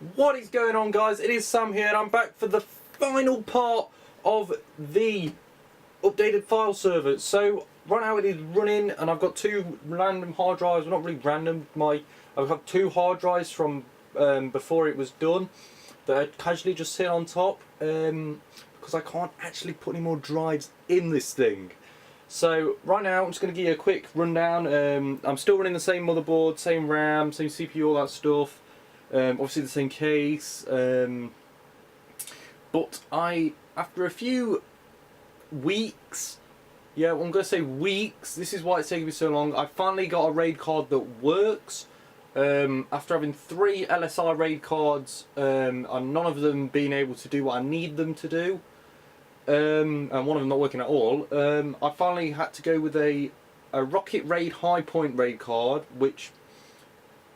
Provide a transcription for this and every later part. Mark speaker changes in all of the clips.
Speaker 1: What is going on, guys? It is Sam here and I'm back for the final part of the updated file server. So right now it is running and I've got two random hard drives. Well, not really random, I have two hard drives from before it was done that I casually just sit on top because I can't actually put any more drives in this thing. So right now I'm just going to give you a quick rundown. I'm still running the same motherboard, same RAM, same CPU, all that stuff. Obviously the same case, but after a few weeks, yeah, I'm going to say weeks, this is why it's taking me so long, I finally got a RAID card that works. After having 3 LSI RAID cards and none of them being able to do what I need them to do, and one of them not working at all, I finally had to go with a Rocket RAID High Point RAID card, which,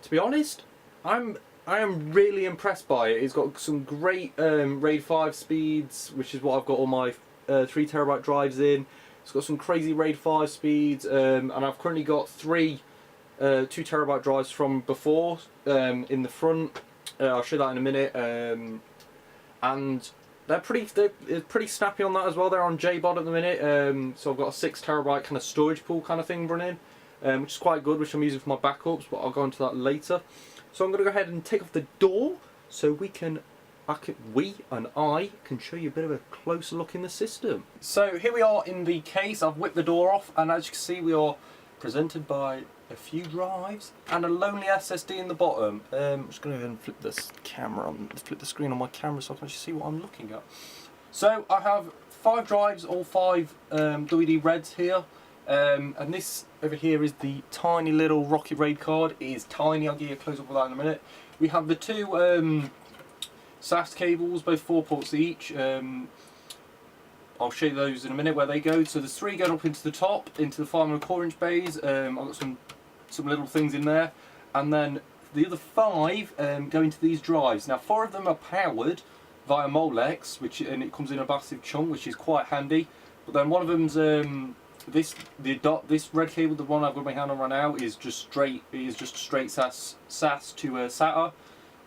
Speaker 1: to be honest, I am really impressed by it. It's got some great RAID 5 speeds, which is what I've got all my 3TB drives in. It's got some crazy RAID 5 speeds, and I've currently got 3 2TB drives from before in the front. I'll show that in a minute. And they're pretty snappy on that as well. They're on JBOD at the minute, so I've got a 6TB kind of storage pool kind of thing running, which is quite good, which I'm using for my backups, but I'll go into that later. So I'm going to go ahead and take off the door so we and I can show you a bit of a closer look in the system. So here we are in the case. I've whipped the door off and as you can see we are presented by a few drives and a lonely SSD in the bottom. I'm just going to go ahead and flip this camera on, flip the screen on my camera so I can actually see what I'm looking at. So I have 5 drives, all 5 WD Reds here. And this over here is the tiny little Rocket RAID card. It is tiny, I'll give you a close up of that in a minute. We have the 2 SAS cables, both 4 ports each. I'll show you those in a minute where they go. So there's 3 going up into the top, into the 5.25" bays. I've got some little things in there. And then the other 5 go into these drives. Now 4 of them are powered via Molex, and it comes in a massive chunk, which is quite handy. But then one of them's this red cable, the one I've got my hand on right now, is just straight. It is just straight SAS to SATA,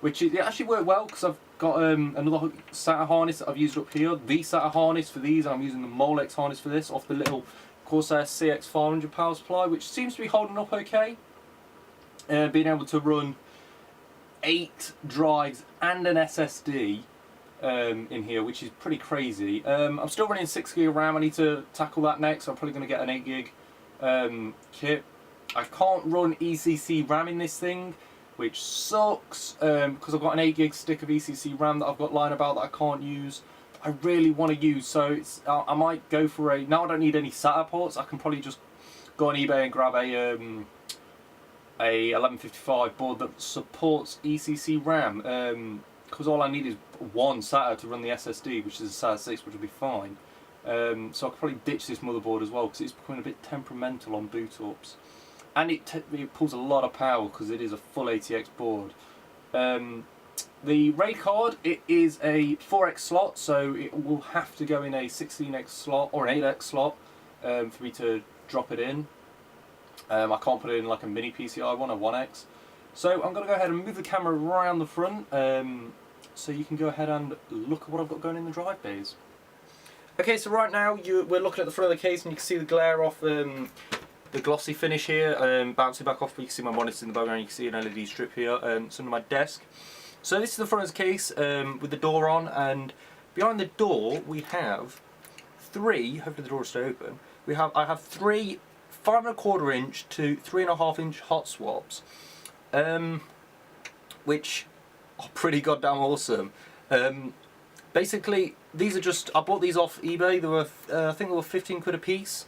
Speaker 1: which it actually worked well because I've got another SATA harness that I've used up here. The SATA harness for these, and I'm using the Molex harness for this off the little Corsair CX500 power supply, which seems to be holding up okay. Being able to run 8 drives and an SSD. In here, which is pretty crazy. I'm still running 6 gig of RAM. I need to tackle that next. So I'm probably going to get an 8 gig kit. I can't run ECC RAM in this thing, which sucks because I've got an 8 gig stick of ECC RAM that I've got lying about that I can't use. I really want to use, so I might go for a. Now I don't need any SATA ports. I can probably just go on eBay and grab a 1155 board that supports ECC RAM. Because all I need is one SATA to run the SSD, which is a SATA 6, which will be fine. So I could probably ditch this motherboard as well, because it's becoming a bit temperamental on boot ups. And it pulls a lot of power, because it is a full ATX board. The RAID card, it is a 4X slot, so it will have to go in a 16X slot, or an 8X slot, for me to drop it in. I can't put it in like a mini PCI one, a 1X. So I'm going to go ahead and move the camera around the front, so you can go ahead and look at what I've got going in the drive bays. Okay, so right now we're looking at the front of the case and you can see the glare off the glossy finish here, bouncing back off, but you can see my monitors in the background, you can see an LED strip here, it's under my desk. So this is the front of the case with the door on, and behind the door we have 3, hopefully the door will stay open, I have 3 5.25" inch to 3.5" inch hot swaps. Which are pretty goddamn awesome. Basically, these are just, I bought these off eBay. They were, I think they were 15 quid a piece.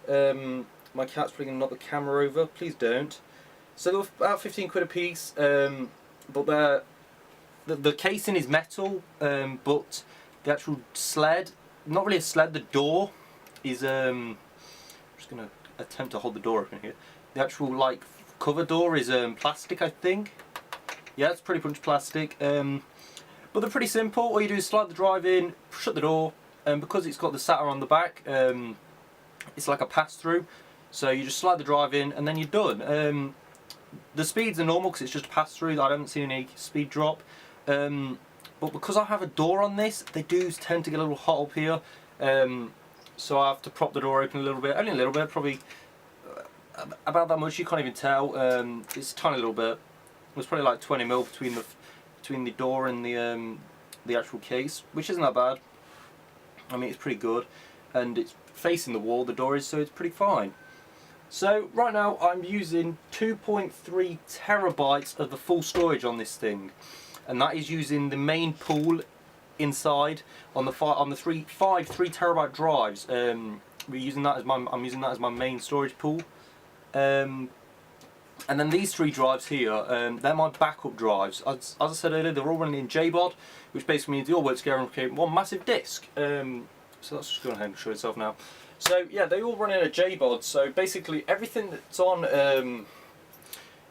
Speaker 1: My cat's probably going to knock the camera over. Please don't. So they were about 15 quid a piece. But the casing is metal, but the actual sled, not really a sled, the door is, I'm just going to attempt to hold the door open here. The actual, like, cover door is plastic, I think. Yeah, it's pretty much plastic. But they're pretty simple. All you do is slide the drive in, shut the door, and because it's got the SATA on the back, it's like a pass-through. So you just slide the drive in and then you're done. The speeds are normal because it's just a pass-through. I haven't seen any speed drop. But because I have a door on this, they do tend to get a little hot up here. So I have to prop the door open a little bit, only a little bit, probably about that much. You can't even tell. It's a tiny little bit. It's probably like 20 mil between the door and the actual case, which isn't that bad. I mean, it's pretty good, and it's facing the wall. The door is, so it's pretty fine. So right now I'm using 2.3 terabytes of the full storage on this thing, and that is using the main pool inside on the five 3 terabyte drives. I'm using that as my main storage pool. And then these 3 drives here, they're my backup drives. As I said earlier, they're all running in JBOD, which basically means they all work together and create one massive disk. So that's just going to show itself now. So yeah, they all run in a JBOD. So basically everything that's on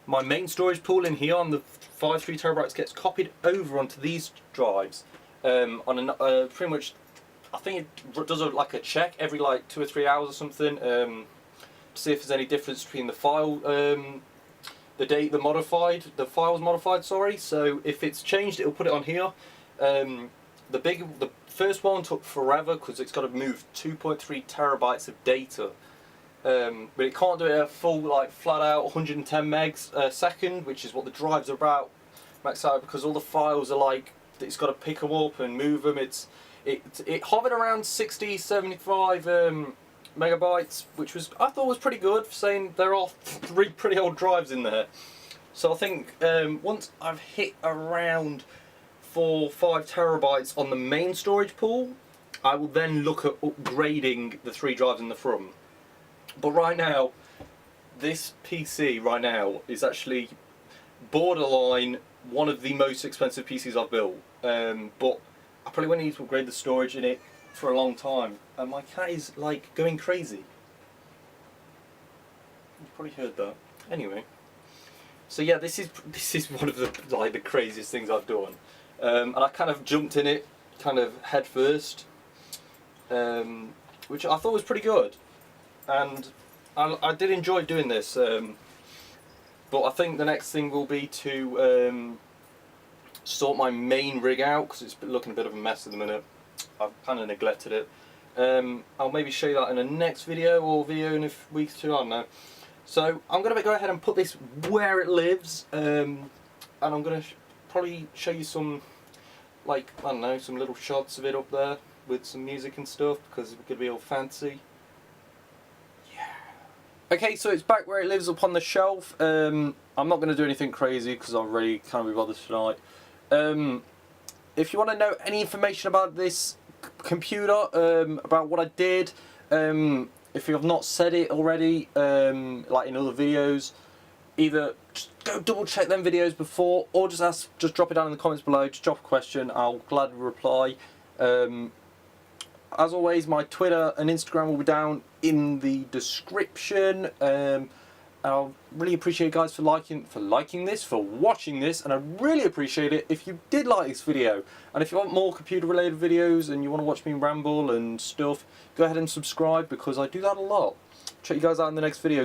Speaker 1: my main storage pool in here on the 3 terabytes gets copied over onto these drives. On pretty much, I think it does like a check every like 2 or 3 hours or something. To see if there's any difference between the file, the date the file's modified, sorry. So if it's changed, it'll put it on here. The first one took forever because it's got to move 2.3 terabytes of data, but it can't do it at full, like flat out 110 megs a second, which is what the drives are about max out, because all the files are like, it's got to pick them up and move them. It hovered around 60-75 megabytes, which I thought was pretty good, for saying there are 3 pretty old drives in there. So I think once I've hit around 4-5 terabytes on the main storage pool, I will then look at upgrading the 3 drives in the front. But right now, this PC right now is actually borderline one of the most expensive PCs I've built. But I probably won't need to upgrade the storage in it for a long time. And my cat is like going crazy. You've probably heard that. Anyway, so yeah, this is one of the craziest things I've done. And I kind of jumped in it, kind of head first, which I thought was pretty good, and I did enjoy doing this. But I think the next thing will be to sort my main rig out, because it's looking a bit of a mess at the minute. I've kind of neglected it. I'll maybe show you that in the next video, or video in a week or 2, I don't know. So I'm going to go ahead and put this where it lives, and I'm going to probably show you some, like, I don't know, some little shots of it up there with some music and stuff, because it's going to be all fancy. Yeah. Okay, so it's back where it lives up on the shelf. I'm not going to do anything crazy because I really can't be bothered tonight. If you want to know any information about this computer, about what I did, if you have not said it already, like in other videos, either just go double check them videos before, or just drop it down in the comments below. Just drop a question, I'll gladly reply. As always, my Twitter and Instagram will be down in the description. I'll really appreciate you guys for liking this, for watching this, and I really appreciate it if you did like this video. And if you want more computer related videos and you want to watch me ramble and stuff, go ahead and subscribe, because I do that a lot. Check you guys out in the next video.